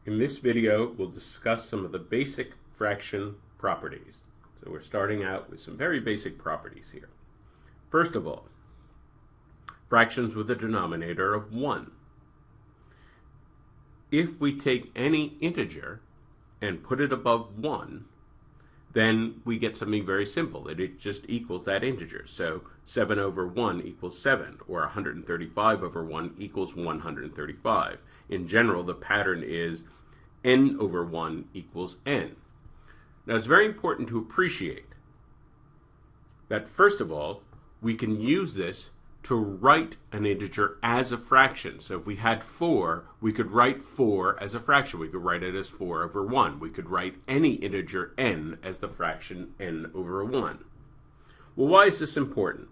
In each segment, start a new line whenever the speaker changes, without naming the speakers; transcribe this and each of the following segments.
In this video, we'll discuss some of the basic fraction properties. So we're starting out with some very basic properties here. First of all, fractions with a denominator of 1. If we take any integer and put it above 1, then we get something very simple, that it just equals that integer. So 7 over 1 equals 7, or 135 over 1 equals 135. In general, the pattern is n over 1 equals n. Now, it's very important to appreciate that, first of all, we can use this to write an integer as a fraction. So if we had 4, we could write 4 as a fraction. We could write it as 4 over 1. We could write any integer n as the fraction n over 1. Well, why is this important?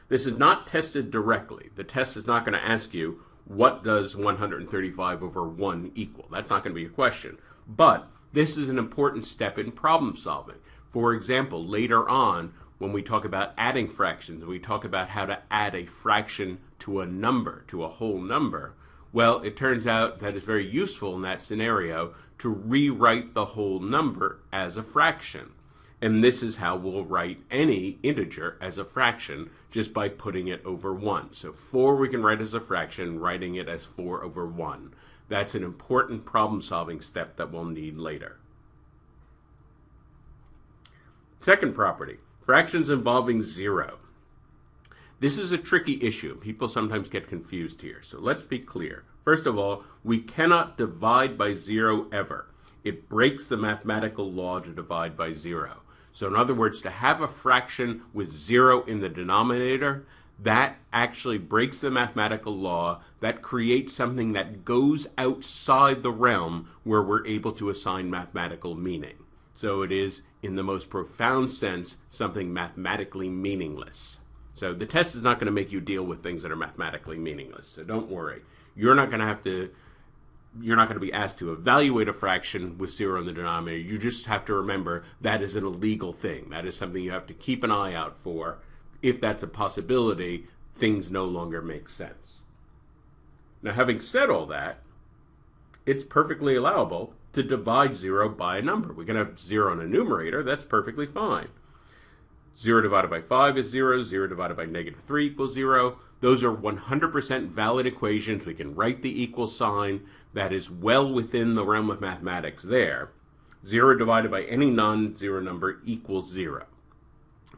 This is not tested directly. The test is not going to ask you, what does 135 over 1 equal? That's not going to be a question. But this is an important step in problem solving. For example, later on, when we talk about adding fractions, we talk about how to add a fraction to a number, to a whole number. Well, it turns out that it's very useful in that scenario to rewrite the whole number as a fraction. And this is how we'll write any integer as a fraction, just by putting it over 1. So 4 we can write as a fraction, writing it as 4 over 1. That's an important problem-solving step that we'll need later. Second property, fractions involving 0. This is a tricky issue. People sometimes get confused here. So let's be clear. First of all, we cannot divide by 0 ever. It breaks the mathematical law to divide by 0. So in other words, to have a fraction with 0 in the denominator, that actually breaks the mathematical law. That creates something that goes outside the realm where we're able to assign mathematical meaning. So it is, in the most profound sense, something mathematically meaningless. So the test is not going to make you deal with things that are mathematically meaningless. So don't worry. You're not going to be asked to evaluate a fraction with 0 in the denominator. You just have to remember that is an illegal thing. That is something you have to keep an eye out for. If that's a possibility, things no longer make sense. Now, having said all that, it's perfectly allowable to divide 0 by a number. We can have 0 in a numerator. That's perfectly fine. 0 divided by 5 is 0. 0 divided by negative 3 equals 0. Those are 100% valid equations. We can write the equal sign. That is well within the realm of mathematics there. 0 divided by any non-zero number equals 0.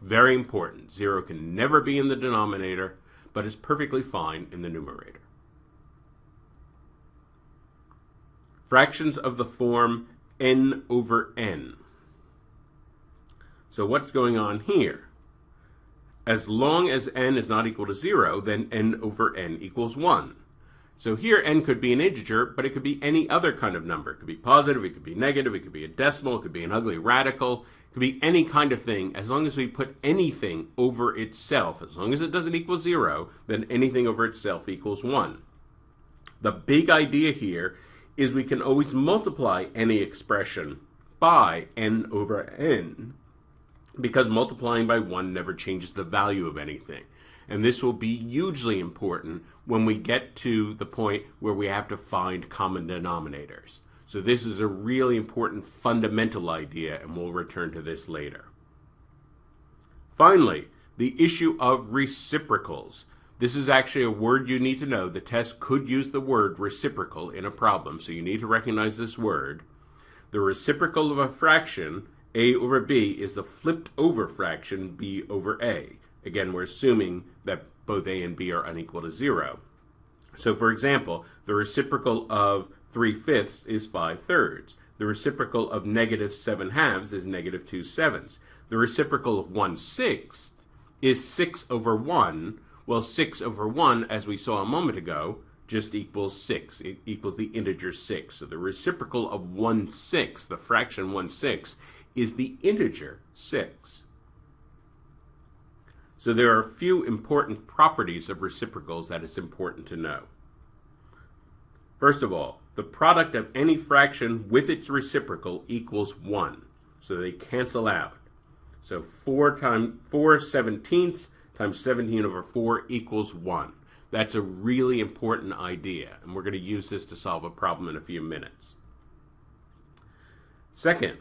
Very important. 0 can never be in the denominator, but is perfectly fine in the numerator. Fractions of the form n over n. So what's going on here? As long as n is not equal to 0, then n over n equals 1. So here n could be an integer, but it could be any other kind of number. It could be positive, it could be negative, it could be a decimal, it could be an ugly radical, it could be any kind of thing. As long as we put anything over itself, as long as it doesn't equal 0, then anything over itself equals 1. The big idea here is we can always multiply any expression by n over n, because multiplying by 1 never changes the value of anything. And this will be hugely important when we get to the point where we have to find common denominators. So this is a really important fundamental idea, and we'll return to this later. Finally, the issue of reciprocals. This is actually a word you need to know. The test could use the word reciprocal in a problem, so you need to recognize this word. The reciprocal of a fraction, a over b, is the flipped over fraction b over a. Again, we're assuming that both a and b are unequal to 0. So for example, the reciprocal of 3/5 is 5/3. The reciprocal of negative 7/2 is negative 2/7. The reciprocal of 1/6 is 6 over 1. Well, 6 over 1, as we saw a moment ago, just equals 6. It equals the integer 6. So the reciprocal of 1/6, the fraction 1/6, is the integer 6. So there are a few important properties of reciprocals that it's important to know. First of all, the product of any fraction with its reciprocal equals 1. So they cancel out. So 4 17ths times 17 over 4 equals 1. That's a really important idea, and we're going to use this to solve a problem in a few minutes. Second,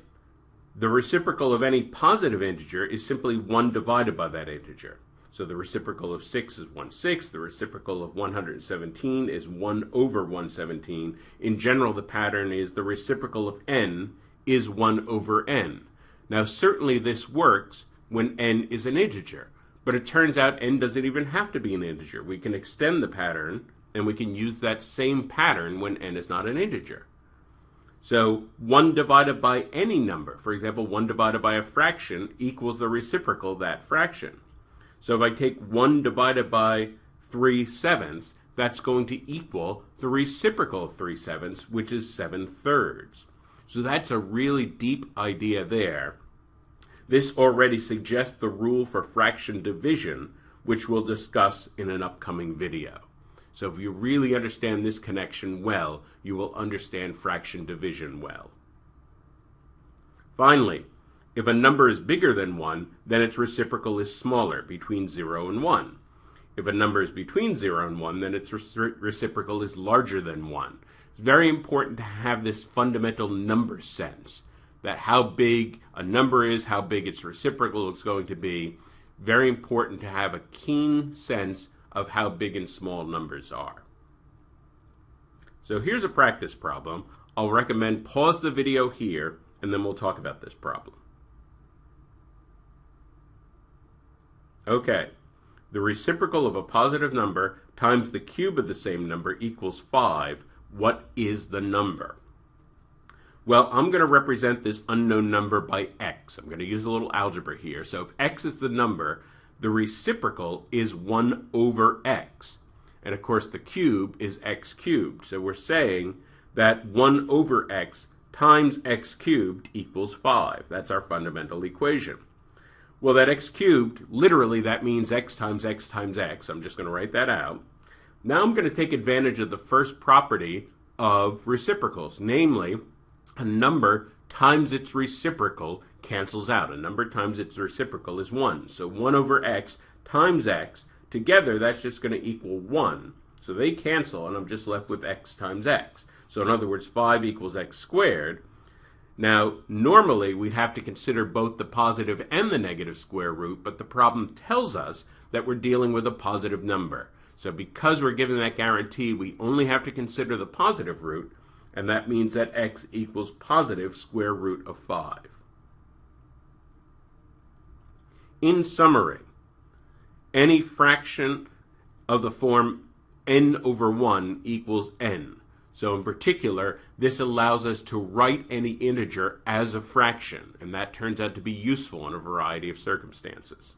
the reciprocal of any positive integer is simply 1 divided by that integer. So the reciprocal of 6 is 1/6. The reciprocal of 117 is 1 over 117. In general, the pattern is the reciprocal of n is 1 over n. Now, certainly this works when n is an integer, but it turns out n doesn't even have to be an integer. We can extend the pattern, and we can use that same pattern when n is not an integer. So 1 divided by any number, for example, 1 divided by a fraction equals the reciprocal of that fraction. So if I take 1 divided by 3/7, that's going to equal the reciprocal of 3/7, which is 7/3. So that's a really deep idea there. This already suggests the rule for fraction division, which we'll discuss in an upcoming video. So if you really understand this connection well, you will understand fraction division well. Finally, if a number is bigger than 1, then its reciprocal is smaller, between 0 and 1. If a number is between 0 and 1, then its reciprocal is larger than 1. It's very important to have this fundamental number sense, that how big a number is, how big its reciprocal is going to be. Very important to have a keen sense of how big and small numbers are. So here's a practice problem. I'll recommend pause the video here, and then we'll talk about this problem. Okay, the reciprocal of a positive number times the cube of the same number equals 5. What is the number? Well, I'm going to represent this unknown number by x. I'm going to use a little algebra here. So if x is the number, the reciprocal is 1 over x. And of course, the cube is x cubed. So we're saying that 1 over x times x cubed equals 5. That's our fundamental equation. Well, that x cubed, literally that means x times x times x. I'm just going to write that out. Now I'm going to take advantage of the first property of reciprocals, namely a number times its reciprocal cancels out. A number times its reciprocal is 1. So 1 over x times x, together that's just going to equal 1. So they cancel, and I'm just left with x times x. So in other words, 5 equals x squared. Now, normally we'd have to consider both the positive and the negative square root, but the problem tells us that we're dealing with a positive number. So because we're given that guarantee, we only have to consider the positive root, and that means that x equals positive square root of 5. In summary, any fraction of the form n over 1 equals n. So in particular, this allows us to write any integer as a fraction, and that turns out to be useful in a variety of circumstances.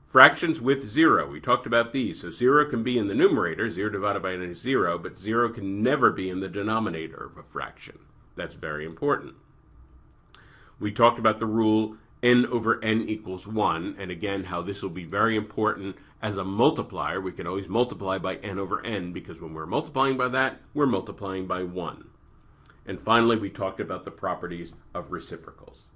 Fractions with 0, we talked about these. So 0 can be in the numerator, 0 divided by n is 0, but 0 can never be in the denominator of a fraction. That's very important. We talked about the rule n over n equals 1, and again how this will be very important as a multiplier. We can always multiply by n over n, because when we're multiplying by that, we're multiplying by 1. And finally, we talked about the properties of reciprocals.